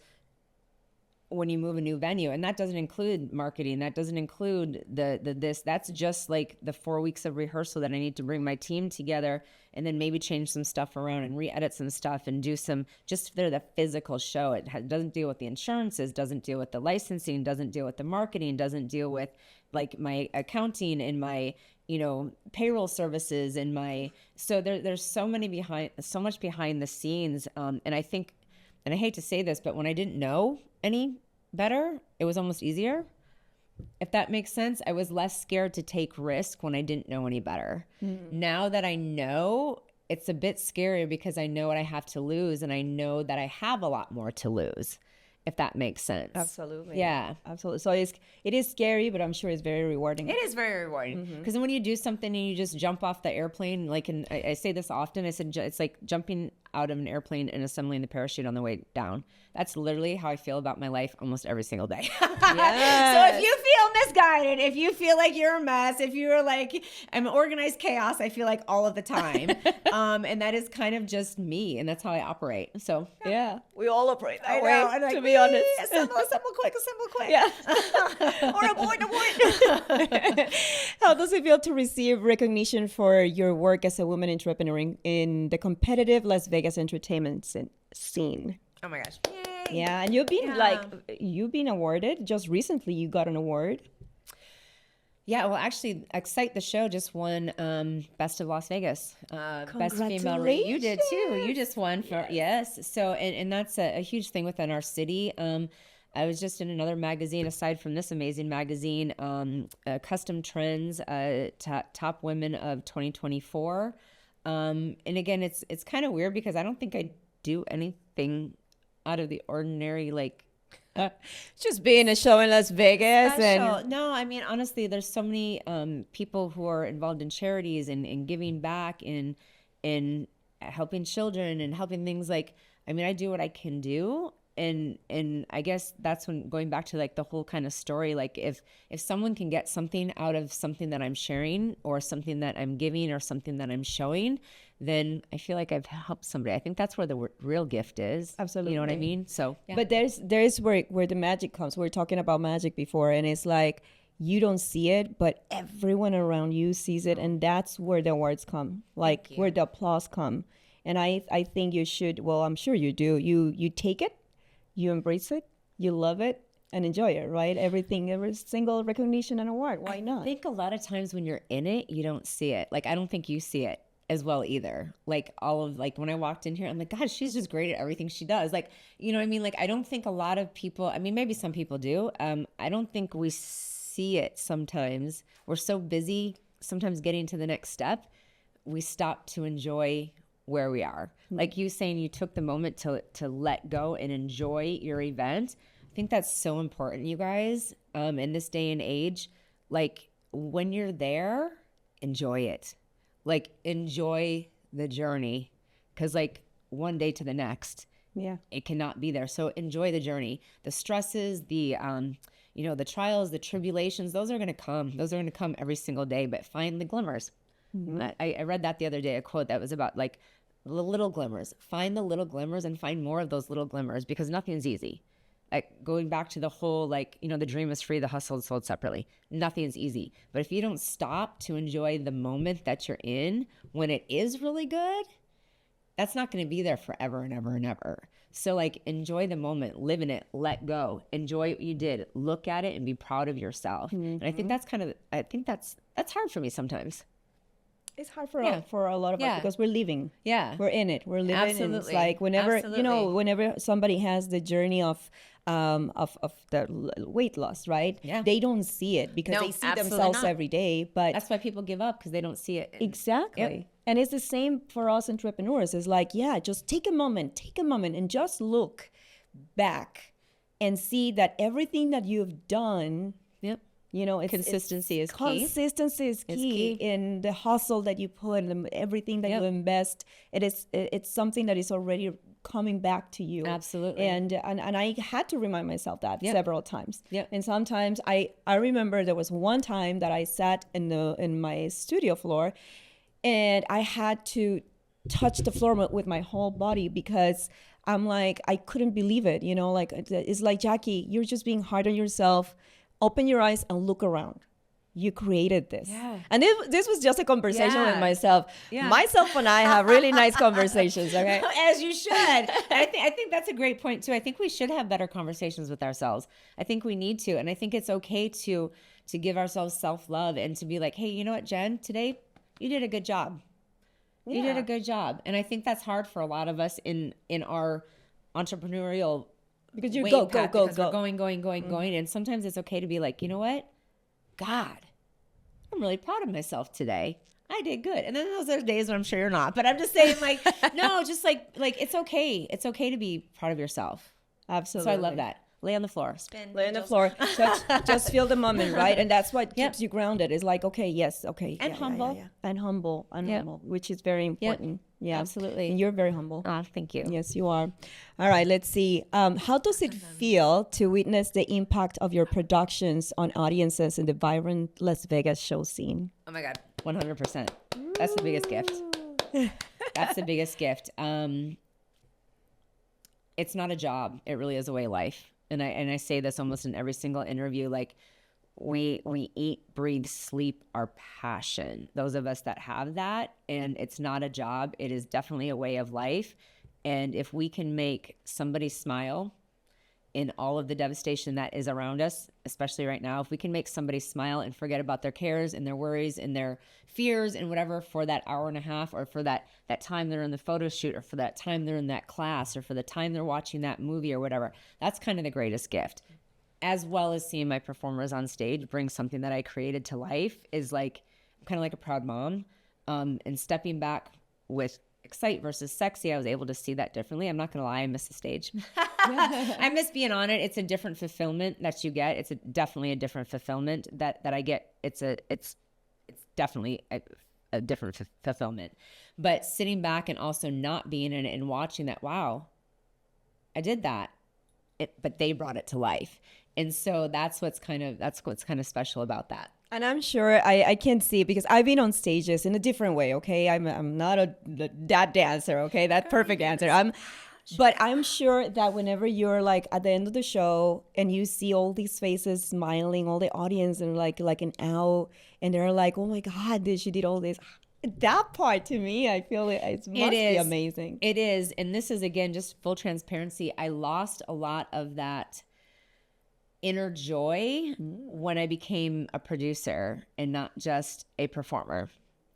when you move a new venue, and that doesn't include marketing, that doesn't include the this, that's just like the 4 weeks of rehearsal that I need to bring my team together and then maybe change some stuff around and re-edit some stuff and do some, just for the physical show. It doesn't deal with the insurances, doesn't deal with the licensing, doesn't deal with the marketing, doesn't deal with like my accounting and my, you know, payroll services and my, so there's so much behind the scenes. And I think, and I hate to say this, but when I didn't know any better, it was almost easier. If that makes sense, I was less scared to take risk when I didn't know any better. Now that I know, it's a bit scarier because I know what I have to lose and I know that I have a lot more to lose, if that makes sense. Absolutely. Yeah. Absolutely. So it is scary, but I'm sure it's very rewarding. It is very rewarding because when you do something and you just jump off the airplane, like, and I say this often, I said, it's like jumping out of an airplane and assembling the parachute on the way down. That's literally how I feel about my life almost every single day. Yes. So if you feel misguided, if you feel like you're a mess, if you're like, I'm organized chaos, I feel like all of the time. And that is kind of just me, and that's how I operate. So Yeah, we all operate I that know, way, I'm like, to be honest. assemble quick. Yeah. Or abort. How does it feel to receive recognition for your work as a woman entrepreneur in the competitive Las Vegas entertainment scene? Oh my gosh. Yay. Yeah, and you've been awarded just recently. You got an award. Yeah, well, actually, Excite the Show just won Best of Las Vegas. Best Female. You did too. You just won for yes. So and that's a huge thing within our city. I was just in another magazine aside from this amazing magazine, Custom Trends, Top Women of 2024. And again, it's kind of weird because I don't think I do anything out of the ordinary, like Just being a show in Las Vegas. And no, I mean, honestly, there's so many people who are involved in charities and giving back and helping children and helping things like, I mean, I do what I can do. And I guess that's when going back to like the whole kind of story, like if someone can get something out of something that I'm sharing or something that I'm giving or something that I'm showing, then I feel like I've helped somebody. I think that's where the real gift is. Absolutely. You know what I mean? So, yeah. But there's where the magic comes. We were talking about magic before, and it's like you don't see it, but everyone around you sees it, and that's where the awards come, like where the applause come. And I think you should, well, I'm sure you do. You take it, you embrace it, you love it, and enjoy it, right? Every single recognition and award. Why not? I think a lot of times when you're in it, you don't see it. Like, I don't think you see it as well either. Like when I walked in here, I'm like, God, she's just great at everything she does. Like, you know what I mean? Like, I don't think a lot of people, I mean, maybe some people do. I don't think we see it sometimes. We're so busy sometimes getting to the next step, we stop to enjoy where we are. Like you saying, you took the moment to let go and enjoy your event. I think that's so important, you guys, in this day and age. Like, when you're there, enjoy it. Like, enjoy the journey, because like one day to the next, it cannot be there. So enjoy the journey. The stresses, the the trials, the tribulations, those are going to come. Those are going to come every single day, but find the glimmers. Mm-hmm. I read that the other day, a quote that was about like the little glimmers. Find the little glimmers and find more of those little glimmers, because nothing's easy. Like, going back to the whole, like, the dream is free, the hustle is sold separately. Nothing's easy. But if you don't stop to enjoy the moment that you're in when it is really good, that's not going to be there forever and ever and ever. So, like, enjoy the moment, live in it, let go, enjoy what you did, look at it and be proud of yourself. Mm-hmm. And I think that's hard for me sometimes. It's hard for a lot of us because we're living. Yeah. We're in it. We're living. Absolutely. And it's like whenever somebody has the journey of the weight loss, right? Yeah. They don't see it because they see themselves every day. But that's why people give up, because they don't see it. Exactly. Yep. And it's the same for us entrepreneurs. It's like, just take a moment and just look back and see that everything that you've done. Yep. Consistency is key. Consistency is key in the hustle that you put and everything that you invest. It's something that is already coming back to you. Absolutely. And I had to remind myself that several times. Yep. And sometimes I remember there was one time that I sat in my studio floor, and I had to touch the floor with my whole body, because I'm like, I couldn't believe it. Like, it's like, Jackie, you're just being hard on yourself. Open your eyes and look around. You created this. Yeah. And this was just a conversation with myself. Yeah. Myself and I have really nice conversations, okay? As you should. I think that's a great point too. I think we should have better conversations with ourselves. I think we need to. And I think it's okay to give ourselves self-love and to be like, hey, you know what, Jen, today you did a good job. Yeah. You did a good job. And I think that's hard for a lot of us in our entrepreneurial, because you go. We're going. And sometimes it's okay to be like, you know what? God, I'm really proud of myself today. I did good. And then those are days when I'm sure you're not. But I'm just saying, like, no, just like it's okay. It's okay to be proud of yourself. Absolutely. So I love that. Lay on the floor. Lay on the floor. Just feel the moment, right? And that's what keeps you grounded. It's like, okay, yes, okay. And humble. And humble, which is very important. Yeah, absolutely. And you're very humble. Oh, thank you. Yes, you are. All right, let's see. How does it feel to witness the impact of your productions on audiences in the vibrant Las Vegas show scene? Oh my God, 100%. That's the biggest gift. That's the biggest gift. It's not a job. It really is a way of life. And I say this almost in every single interview, like we eat, breathe, sleep our passion. Those of us that have that, and it's not a job, it is definitely a way of life. And if we can make somebody smile in all of the devastation that is around us, especially right now, if we can make somebody smile and forget about their cares and their worries and their fears and whatever for that hour and a half, or for that time they're in the photo shoot, or for that time they're in that class, or for the time they're watching that movie or whatever, that's kind of the greatest gift. As well as seeing my performers on stage bring something that I created to life is like, I'm kind of like a proud mom. And stepping back with Excite versus Sexy, I was able to see that differently. I'm not going to lie, I miss the stage. I miss being on it. It's a different fulfillment that you get. It's definitely a different fulfillment that I get. It's definitely a different fulfillment. But sitting back and also not being in it and watching that, wow, I did that. But they brought it to life. And so that's what's kind of special about that. And I'm sure I can see, because I've been on stages in a different way, okay? I'm not that dancer, okay? That perfect dancer. But I'm sure that whenever you're like at the end of the show and you see all these faces smiling, all the audience, and like an ow, and they're like, oh my God, she did all this. That part to me, I feel it must be amazing. It is. And this is, again, just full transparency. I lost a lot of that inner joy when I became a producer and not just a performer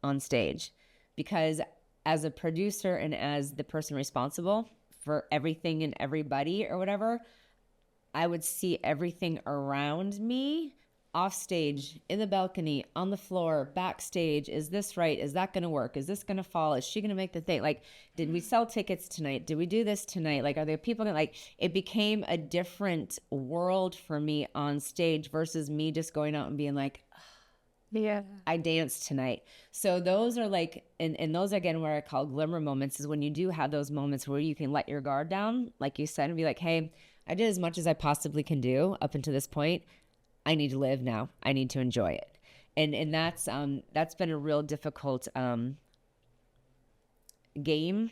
on stage. Because as a producer and as the person responsible for everything and everybody or whatever, I would see everything around me, off stage, in the balcony, on the floor, backstage. Is this right? Is that going to work? Is this going to fall? Is she going to make the thing? Like, did we sell tickets tonight? Did we do this tonight? Like, are there people going to, like, it became a different world for me on stage versus me just going out and being like, yeah, I danced tonight. So those are like, and those again, where I call glimmer moments, is when you do have those moments where you can let your guard down, like you said, and be like, hey, I did as much as I possibly can do up until this point. I need to live now. I need to enjoy it. And that's been a real difficult game,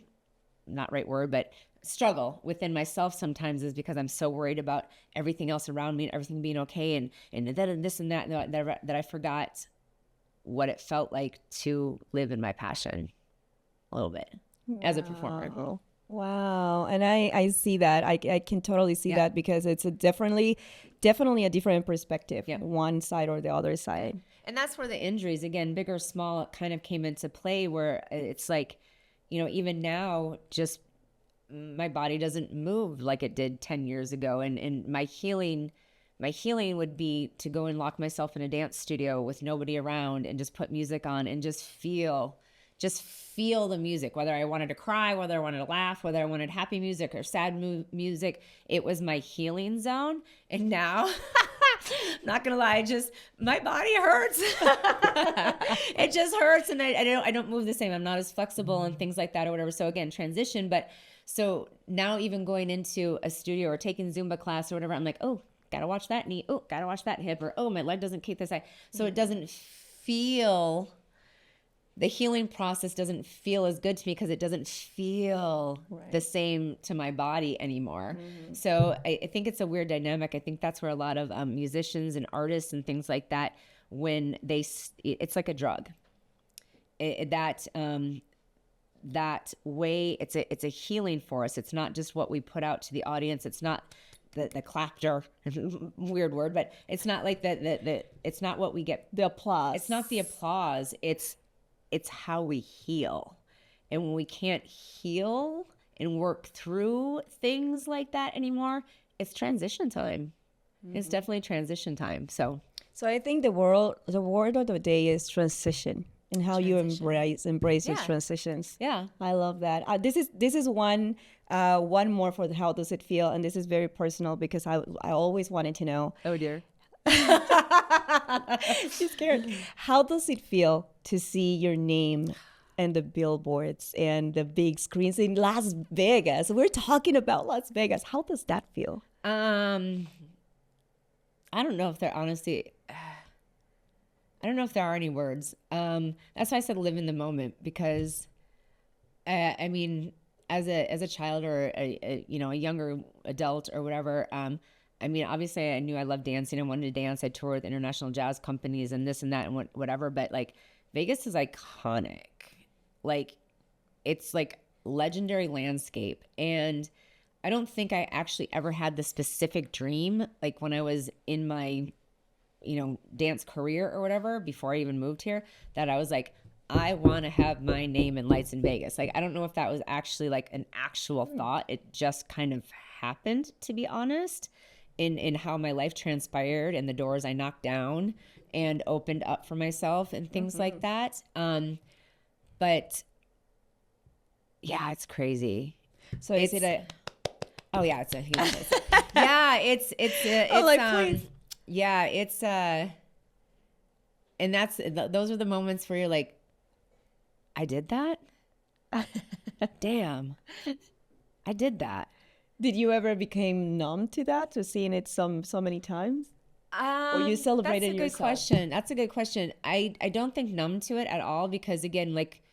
not right word, but struggle within myself sometimes, is because I'm so worried about everything else around me and everything being okay, and then and this and that I forgot what it felt like to live in my passion a little bit as a performer. Wow. And I see that. I can totally see that, because it's definitely a different perspective, one side or the other side. And that's where the injuries, again, big or small, kind of came into play, where it's like, even now, just my body doesn't move like it did 10 years ago. And my healing would be to go and lock myself in a dance studio with nobody around and just put music on and just feel the music, whether I wanted to cry, whether I wanted to laugh, whether I wanted happy music or sad music. It was my healing zone. And now, not gonna lie, my body hurts. It just hurts, and I don't move the same. I'm not as flexible and things like that or whatever. So again, transition. But so now, even going into a studio or taking Zumba class or whatever, I'm like, oh, gotta watch that knee. Oh, gotta watch that hip. Or, oh, my leg doesn't keep this side. So it doesn't feel, the healing process doesn't feel as good to me, because it doesn't feel the same to my body anymore. So I think it's a weird dynamic. I think that's where a lot of musicians and artists and things like that, when it's like a drug. That way, it's a healing for us. It's not just what we put out to the audience. It's not the clapter, weird word, but it's not like it's not what we get. The applause. It's not the applause. It's how we heal. And when we can't heal and work through things like that anymore, it's transition time. It's definitely transition time. So I think the word of the day is transition, and how you embrace your transitions. Yeah. I love that. This is one more for the how does it feel, and this is very personal, because I always wanted to know. Oh dear. She's scared. How does it feel to see your name and the billboards and the big screens in Las Vegas. We're talking about Las Vegas. How does that feel? I don't know if there honestly, I don't know if there are any words. That's why I said live in the moment, because I mean, as a child or a younger adult or whatever, I mean, obviously I knew I loved dancing and wanted to dance. I toured with international jazz companies and this and that and whatever, but like Vegas is iconic. Like it's like legendary landscape. And I don't think I actually ever had the specific dream, like when I was in my, dance career or whatever, before I even moved here, that I was like, I want to have my name in lights in Vegas. Like, I don't know if that was actually like an actual thought. It just kind of happened, to be honest, in how my life transpired and the doors I knocked down and opened up for myself and things like that. But yeah, it's crazy. So is it a... Oh yeah, it's a huge. Yeah, it's please. Yeah, it's and those are the moments where you're like, I did that. Damn, I did that. Did you ever become numb to that, to seeing it so many times? Or you celebrated yourself? That's a good question. I don't think numb to it at all, because again, like,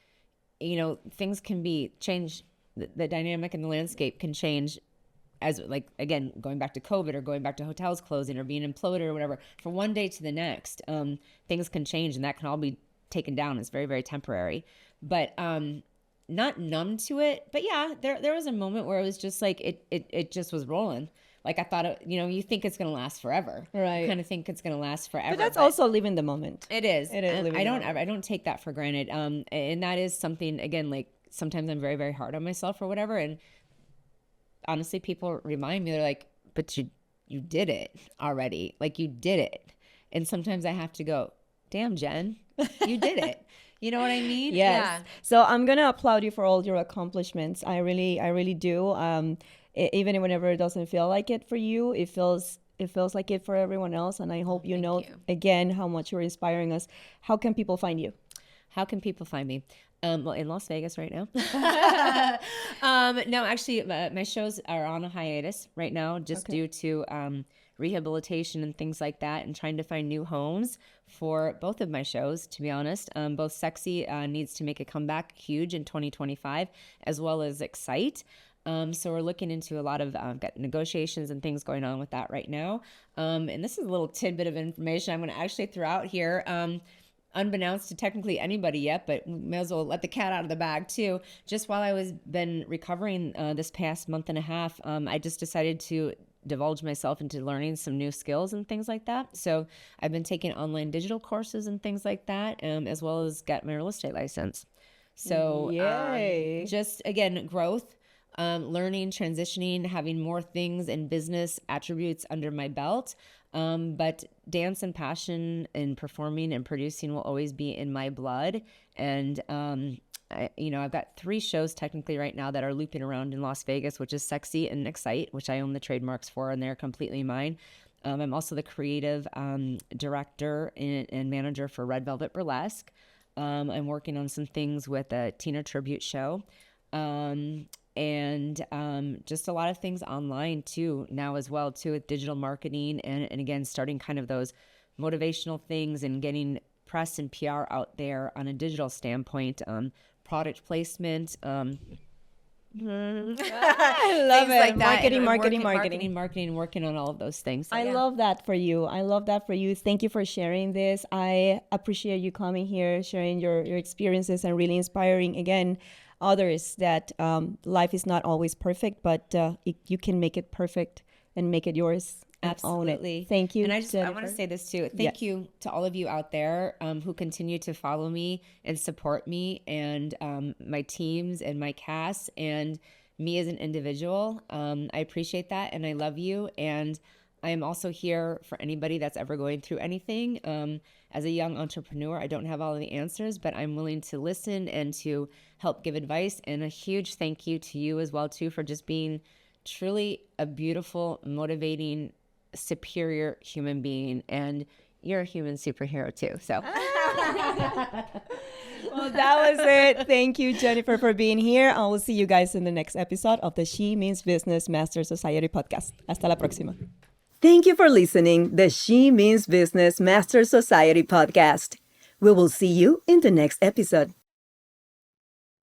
things can be changed. The dynamic in the landscape can change, as like, again, going back to COVID or going back to hotels closing or being imploded or whatever, from one day to the next, things can change and that can all be taken down. It's very, very temporary, but not numb to it. But yeah, there was a moment where it was just like, it just was rolling. Like I thought, you think it's going to last forever. Right. You kind of think it's going to last forever. But that's also living the moment. It is. I don't take that for granted. And that is something, again, like sometimes I'm very, very hard on myself or whatever. And honestly, people remind me, they're like, but you did it already. Like you did it. And sometimes I have to go, damn, Jen, you did it. You know what I mean? Yes. Yeah. So I'm going to applaud you for all your accomplishments. I really do. Even whenever it doesn't feel like it for you, it feels like it for everyone else. And I hope you again, how much you're inspiring us. How can people find you? How can people find me? Well, in Las Vegas right now. No, actually, my shows are on a hiatus right now, just due to rehabilitation and things like that, and trying to find new homes for both of my shows, to be honest. Both Sexy needs to make a comeback huge in 2025, as well as Excite. So we're looking into a lot of got negotiations and things going on with that right now. And this is a little tidbit of information I'm going to actually throw out here. Unbeknownst to technically anybody yet, but may as well let the cat out of the bag too. Just while I was been recovering this past month and a half, I just decided to divulge myself into learning some new skills and things like that. So I've been taking online digital courses and things like that, as well as got my real estate license. So just again, growth. Learning, transitioning, having more things and business attributes under my belt. But dance and passion and performing and producing will always be in my blood. And, I've got 3 shows technically right now that are looping around in Las Vegas, which is Sexy and Excite, which I own the trademarks for, and they're completely mine. I'm also the creative director and manager for Red Velvet Burlesque. I'm working on some things with a Tina tribute show. And just a lot of things online too now as well too, with digital marketing and again starting kind of those motivational things and getting press and PR out there on a digital standpoint, product placement, I love it. like Marketing, working on all of those things. So, I love that for you. Thank you for sharing this. I appreciate you coming here, sharing your experiences, and really inspiring again others that life is not always perfect, but you can make it perfect and make it yours. Absolutely. Own it. Thank you. And I want to say this too. Thank you to all of you out there who continue to follow me and support me, and my teams and my cast and me as an individual. I appreciate that, and I love you. And I am also here for anybody that's ever going through anything. As a young entrepreneur, I don't have all of the answers, but I'm willing to listen and to help give advice. And a huge thank you to you as well too for just being truly a beautiful, motivating, superior human being. And you're a human superhero too. So Well, that was it. Thank you, Jennifer, for being here. I will see you guys in the next episode of the She Means Business Master Society podcast. Hasta la próxima. Thank you for listening the She Means Business Master Society podcast. We will see you in the next episode.